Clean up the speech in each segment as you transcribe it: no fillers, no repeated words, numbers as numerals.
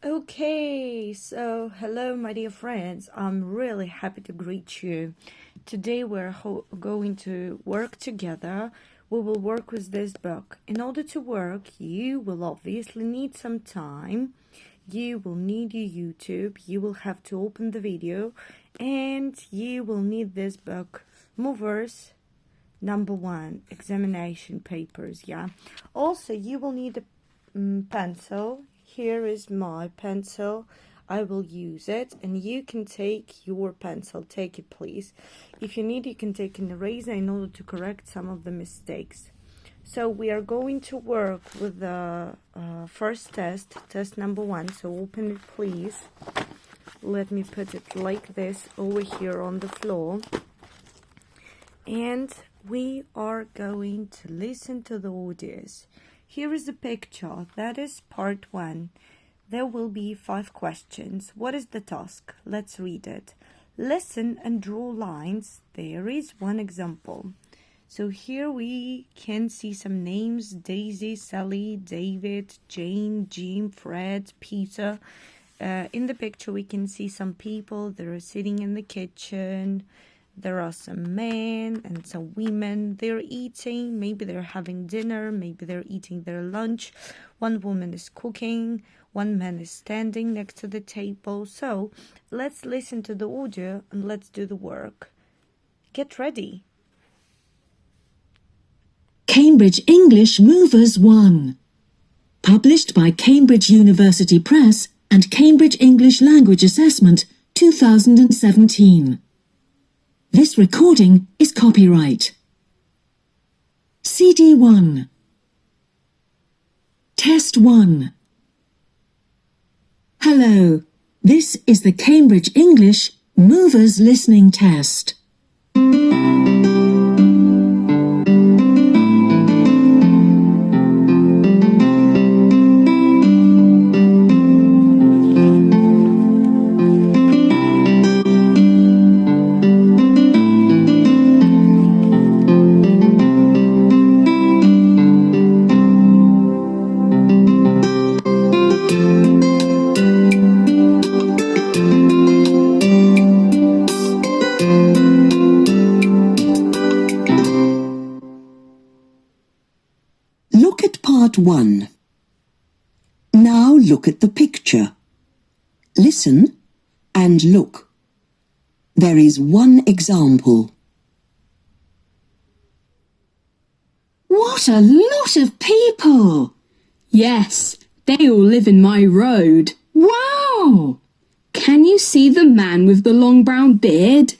Okay, so hello, my dear friends. I'm really happy to greet you. Today we're going to work together. We will work with this book. In order to work, you will obviously need some time. You will need your YouTube. You will have to open the video, and you will need this book, Movers number 1, examination papers. Yeah. Also, you will need a pencil. Here is my pencil. I will use it, and you can take your pencil. Take it, please. If you need, you can take an eraser in order to correct some of the mistakes. So we are going to work with the first test number 1. So open it, please. Let me put it like this over here on the floor. And we are going to listen to the audios. Here is the picture. That is part 1. There will be 5 questions. What is the task? Let's read it. Listen and draw lines. There is one example. So here we can see some names: Daisy, Sally, David, Jane, Jim, Fred, Peter. In the picture we can see some people that are sitting in the kitchen. There are some men and some women. They're eating. Maybe they're having dinner. Maybe they're eating their lunch. One woman is cooking. One man is standing next to the table. So let's listen to the audio and let's do the work. Get ready. Cambridge English Movers 1. Published by Cambridge University Press and Cambridge English Language Assessment 2017. This recording is copyright. CD 1. Test 1. Hello, this is the Cambridge English Movers Listening Test. Look at part 1. Now look at the picture. Listen and look. There is one example. What a lot of people! Yes, they all live in my road. Wow! Can you see the man with the long brown beard?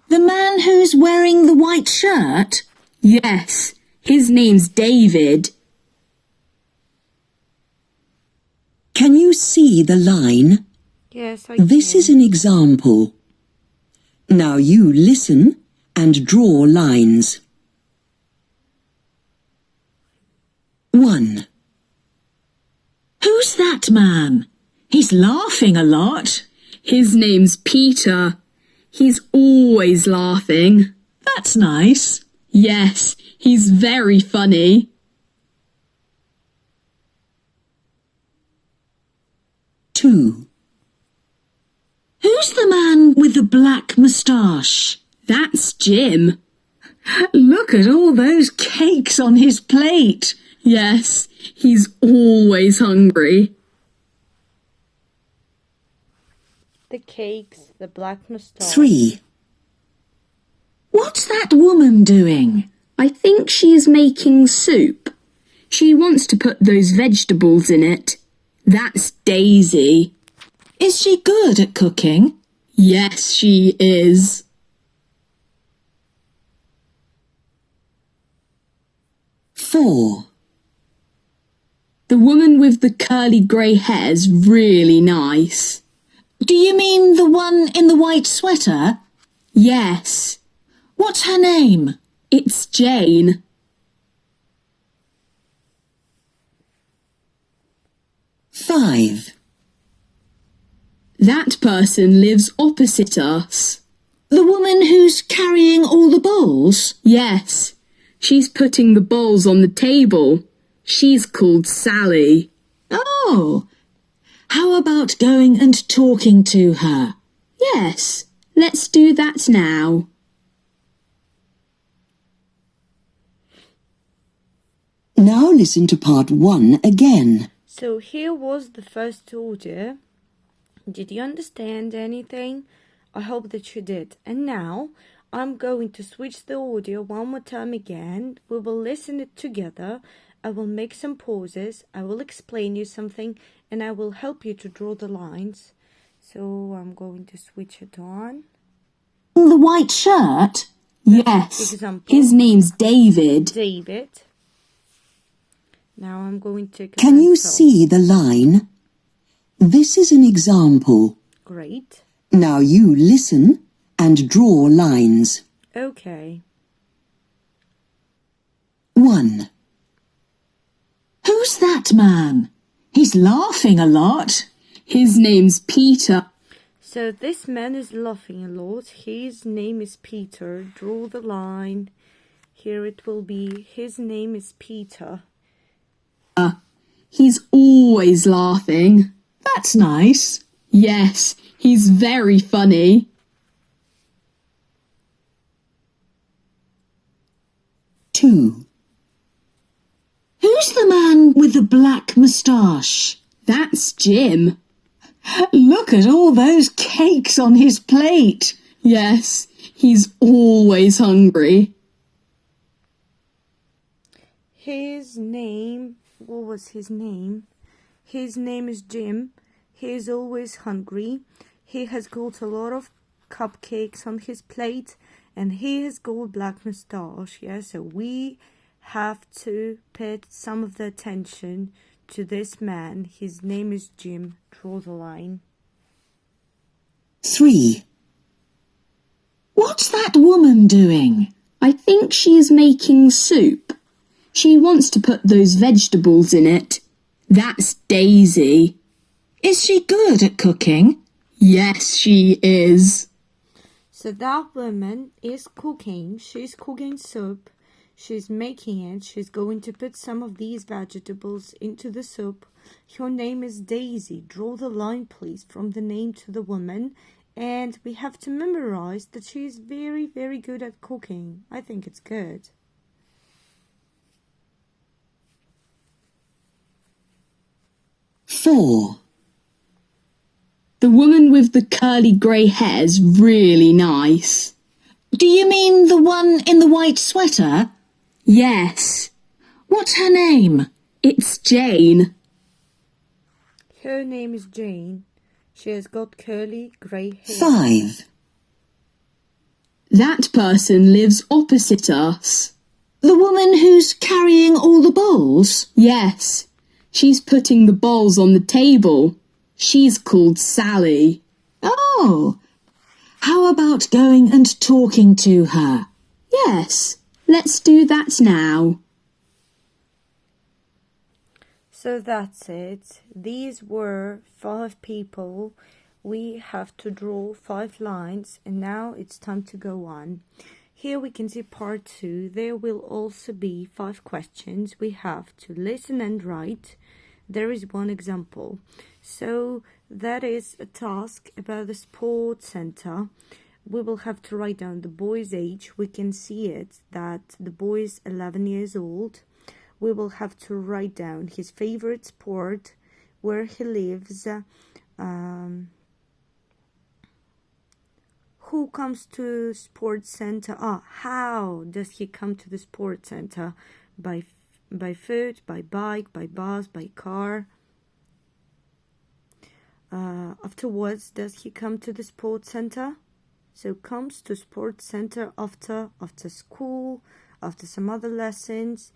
The man who's wearing the white shirt? Yes, his name's David. Can you see the line? Yes, I This can. is an example. Now you listen and draw lines. 1. Who's that man? He's laughing a lot. His name's Peter. He's always laughing. That's nice. Yes, he's very funny. 2. Who's the man with the black moustache? That's Jim. Look at all those cakes on his plate. Yes, he's always hungry. The cakes, the black moustache. 3. What's that woman doing? I think she's making soup. She wants to put those vegetables in it. That's Daisy. Is she good at cooking? Yes, she is. 4. The woman with the curly grey hair's really nice. Do you mean the one in the white sweater? Yes, What's her name? it's Jane. 5. That person lives opposite us. The woman who's carrying all the bowls? Yes, she's putting the bowls on the table. She's called Sally. Oh, How about going and talking to her? Yes, let's do that now. Now listen to part 1 again. So here was the first audio. Did you understand anything? I hope that you did. And now I'm going to switch the audio one more time again. We will listen it together. I will make some pauses. I will explain you something and I will help you to draw the lines. So I'm going to switch it on. The white shirt? Yes, Example. his name's David. David. Now I'm going to take a Can you pencil. see the line? This is an example. Great. Now you listen and draw lines. Okay. 1. Who's that man? He's laughing a lot. His name's Peter. So this man is laughing a lot. His name is Peter. Draw the line. Here it will be. His name is Peter. He's always laughing. That's nice. Yes, he's very funny. 2. Who's the man with the black moustache? That's Jim. Look at all those cakes on his plate. Yes, he's always hungry. His name, what was his name? His name is Jim. He is always hungry. He has got a lot of cupcakes on his plate and he has got black moustache. Yeah, so we have to pay some of the attention to this man. His name is Jim. Draw the line. 3. What's that woman doing? I think she's making soup. She wants to put those vegetables in it. That's Daisy. Is she good at cooking? Yes, she is. So that woman is cooking. She's cooking soup. She's making it. She's going to put some of these vegetables into the soup. Her name is Daisy. Draw the line, please, from the name to the woman. And we have to memorize that she is very, very good at cooking. I think it's good. 4. The woman with the curly grey hair's really nice. Do you mean the one in the white sweater? Yes, What's her name? it's Jane. Her name is Jane. She has got curly grey hair. 5. That person lives opposite us. The woman who's carrying all the bowls? Yes, she's putting the bowls on the table. She's called Sally. Oh, how about going and talking to her? Yes, let's do that now. So that's it. These were 5 people. We have to draw 5 lines and now it's time to go on. Here we can see part 2. There will also be 5 questions. We have to listen and write. There is one example. So that is a task about the sports center. We will have to write down the boy's age. We can see it that the boy is 11 years old. We will have to write down his favorite sport, where he lives, who comes to sports center. How does he come to the sports center? By foot, by bike, by bus, by car. Afterwards, does he come to the sports center? So comes to sports center after school, after some other lessons,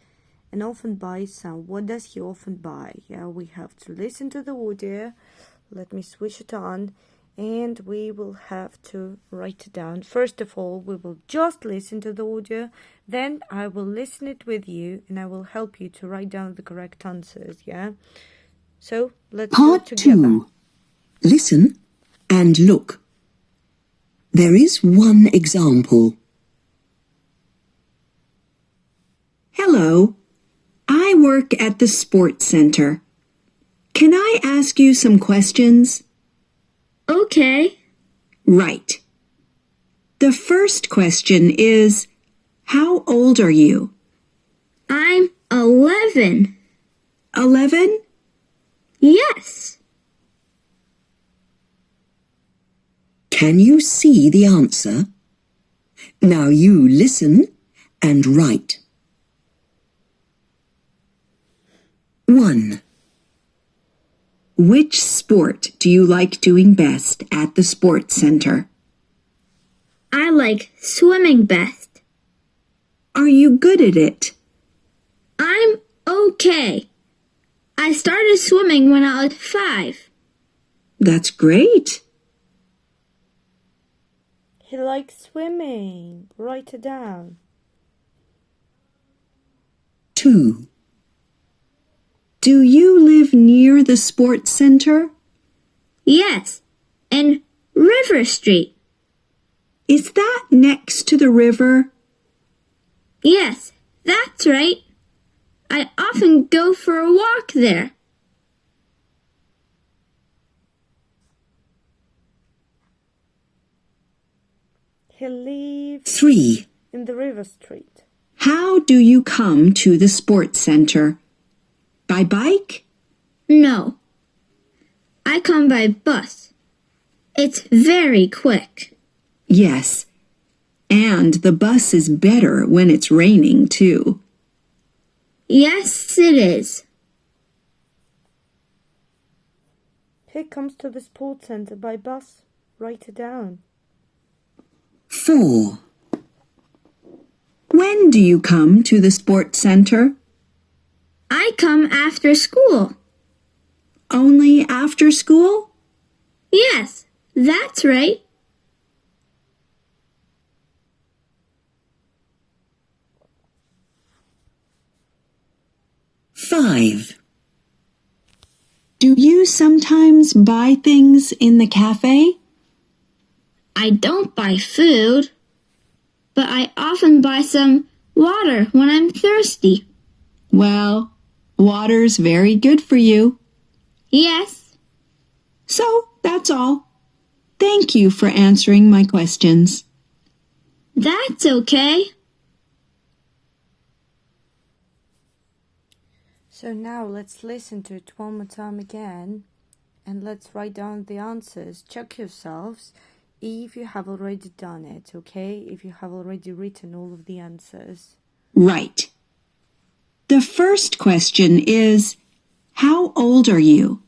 and often buys some. What does he often buy? Yeah, we have to listen to the audio. Let me switch it on, and we will have to write it down. First of all, we will just listen to the audio. Then I will listen it with you, and I will help you to write down the correct answers. Yeah. So let's do it Part together. 2. Listen and look. There is one example. Hello, I work at the sports center. Can I ask you some questions? Okay. Right. The first question is, how old are you? I'm 11. 11? Yes. Can you see the answer? Now you listen and write. 1. Which sport do you like doing best at the sports center? I like swimming best. Are you good at it? I'm okay. I started swimming when I was 5. That's great. He likes swimming. Write it down. 2. Do you live near the sports center? Yes, in River Street. Is that next to the river? Yes, that's right. I often go for a walk there. He lives 3. in the River Street. How do you come to the sports center? By bike? No, I come by bus. It's very quick. Yes. And the bus is better when it's raining, too. Yes, it is. He comes to the sports center by bus. Write it down. 4. When do you come to the sports center? I come after school. Only after school? Yes, that's right. 5. Do you sometimes buy things in the cafe? I don't buy food, but I often buy some water when I'm thirsty. Well, water's very good for you. Yes, So, that's all. Thank you for answering my questions. that's okay. So now let's listen to it one more time again and let's write down the answers. Check yourselves if you have already done it, okay? If you have already written all of the answers. Right. The first question is, how old are you?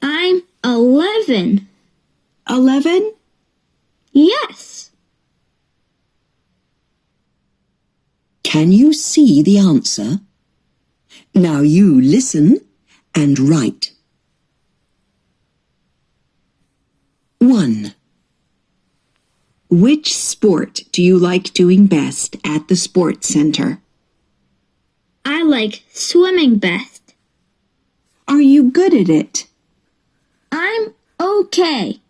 I'm 11. 11? Yes, Can you see the answer? Now you listen and write. 1. Which sport do you like doing best at the sports center? I like swimming best. Are you good at it? I'm okay.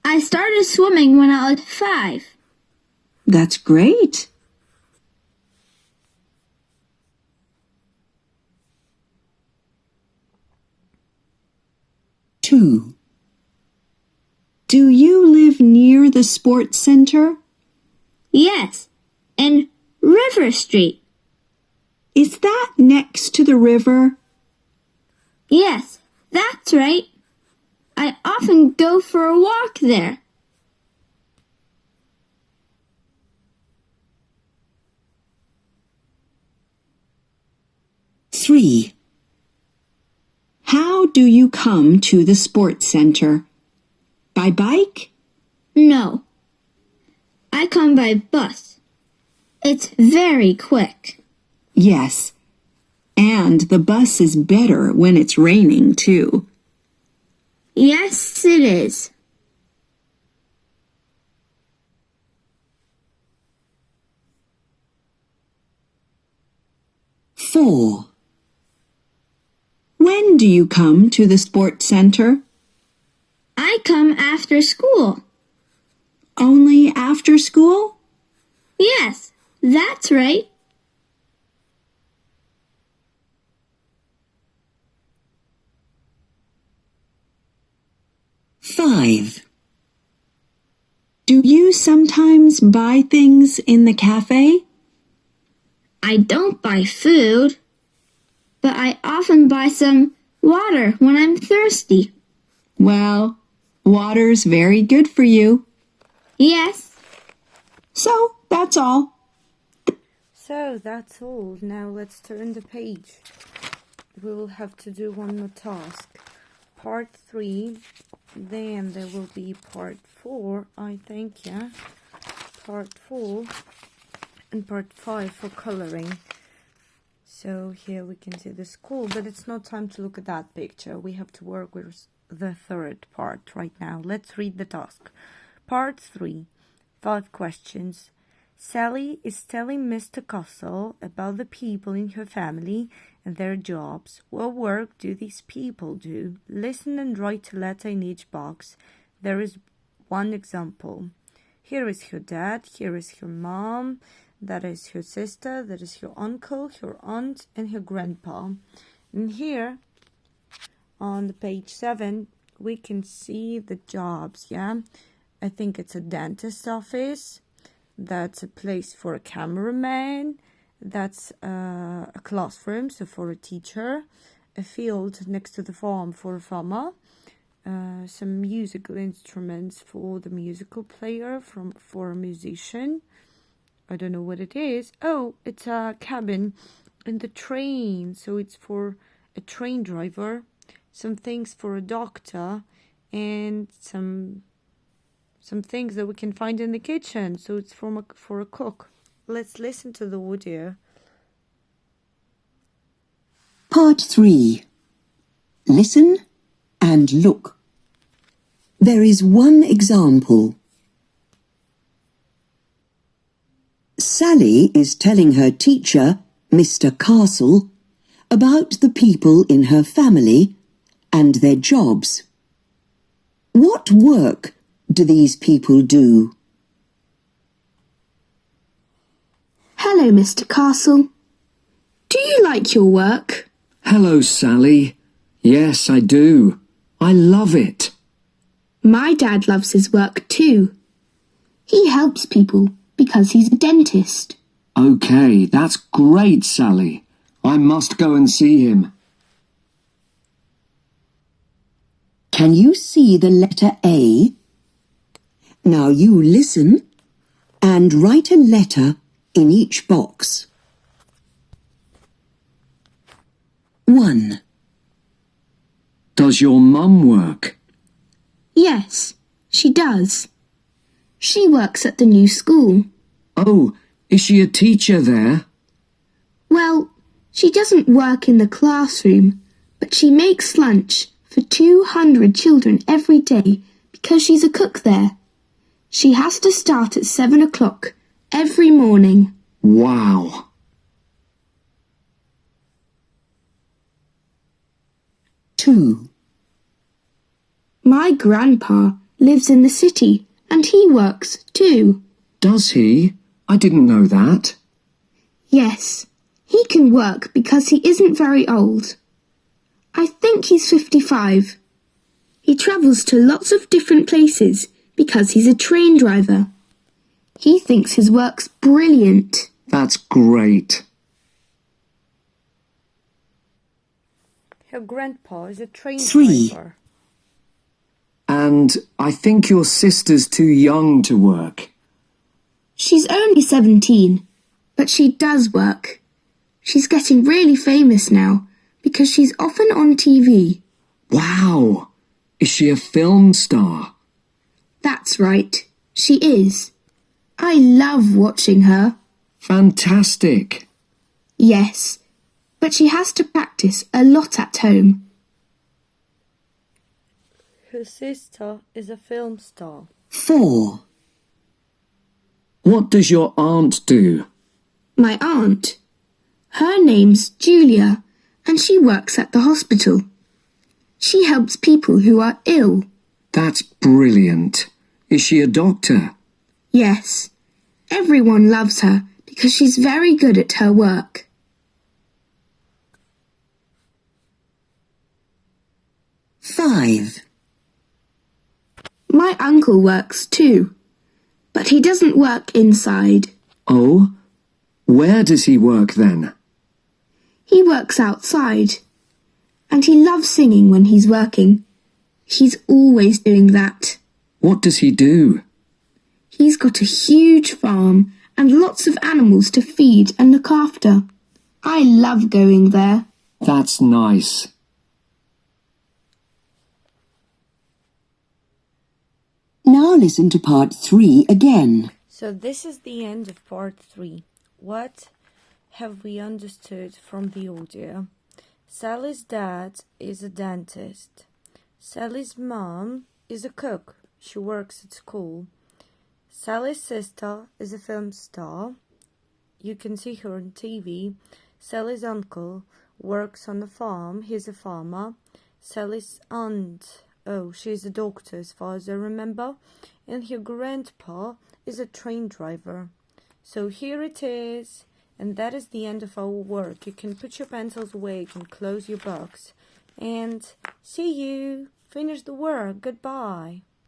I started swimming when I was 5. That's great. 2. Do you live near the sports center? Yes, in River Street. Is that next to the river? Yes, that's right. I often go for a walk there. 3. How do you come to the sports center? By bike? No, I come by bus. It's very quick. Yes. And the bus is better when it's raining, too. Yes, it is. 4. When do you come to the sports center? I come after school. Only after school? Yes, that's right. 5. Do you sometimes buy things in the cafe? I don't buy food, but I often buy some water when I'm thirsty. Well, water's very good for you. Yes. So, that's all. So that's all. Now let's turn the page. We will have to do one more task. Part 3. Then there will be part 4, I think, yeah. Part 4 and part 5 for coloring. So here we can see the school, but it's not time to look at that picture. We have to work with the third part right now. Let's read the task. Part 3. 5 questions. Sally is telling Mr. Castle about the people in her family and their jobs. What work do these people do? Listen and write a letter in each box. There is one example. Here is her dad, here is her mom, that is her sister, that is her uncle, her aunt, and her grandpa. And here, on the page 7, we can see the jobs, yeah? I think it's a dentist's office. That's a place for a cameraman. That's a classroom, so for a teacher. A field next to the farm for a farmer. Some musical instruments for the musical player, for a musician. I don't know what it is. Oh, it's a cabin in the train, so it's for a train driver. Some things for a doctor, and some things that we can find in the kitchen. So it's for a cook. Let's listen to the audio. Part 3. Listen and look. There is one example. Sally is telling her teacher, Mr. Castle, about the people in her family and their jobs. What work do these people do? Hello, Mr. Castle. Do you like your work? Hello, Sally. Yes, I do. I love it. My dad loves his work too. He helps people because he's a dentist. OK, that's great, Sally. I must go and see him. Can you see the letter A? Now you listen and write a letter in each box. 1. Does your mum work? Yes, she does. She works at the new school. Oh, is she a teacher there? Well, she doesn't work in the classroom, but she makes lunch for 200 children every day because she's a cook there. She has to start at 7 o'clock every morning. Wow. 2. My grandpa lives in the city and he works too. Does he? I didn't know that. Yes, he can work because he isn't very old. I think he's 55. He travels to lots of different places because he's a train driver. He thinks his work's brilliant. That's great. Her grandpa is a train 3. driver. And I think your sister's too young to work. She's only 17, but she does work. She's getting really famous now because she's often on TV. Wow. Is she a film star? That's right, she is. I love watching her. Fantastic. Yes, but she has to practice a lot at home. Her sister is a film star. 4. What does your aunt do? My aunt. Her name's Julia, and she works at the hospital. She helps people who are ill. That's brilliant. Is she a doctor? Yes, everyone loves her because she's very good at her work. 5. My uncle works too, but he doesn't work inside. Oh? Where does he work then? He works outside, and he loves singing when he's working. He's always doing that. What does he do? He's got a huge farm and lots of animals to feed and look after. I love going there. That's nice. Now listen to part 3 again. So this is the end of part 3. What have we understood from the audio? Sally's dad is a dentist. Sally's mom is a cook. She works at school. Sally's sister is a film star. You can see her on TV. Sally's uncle works on a farm. He's a farmer. Sally's aunt, she's a doctor as far as I remember. And her grandpa is a train driver. So here it is. And that is the end of our work. You can put your pencils away, you can close your books. And see you. Finish the work. Goodbye.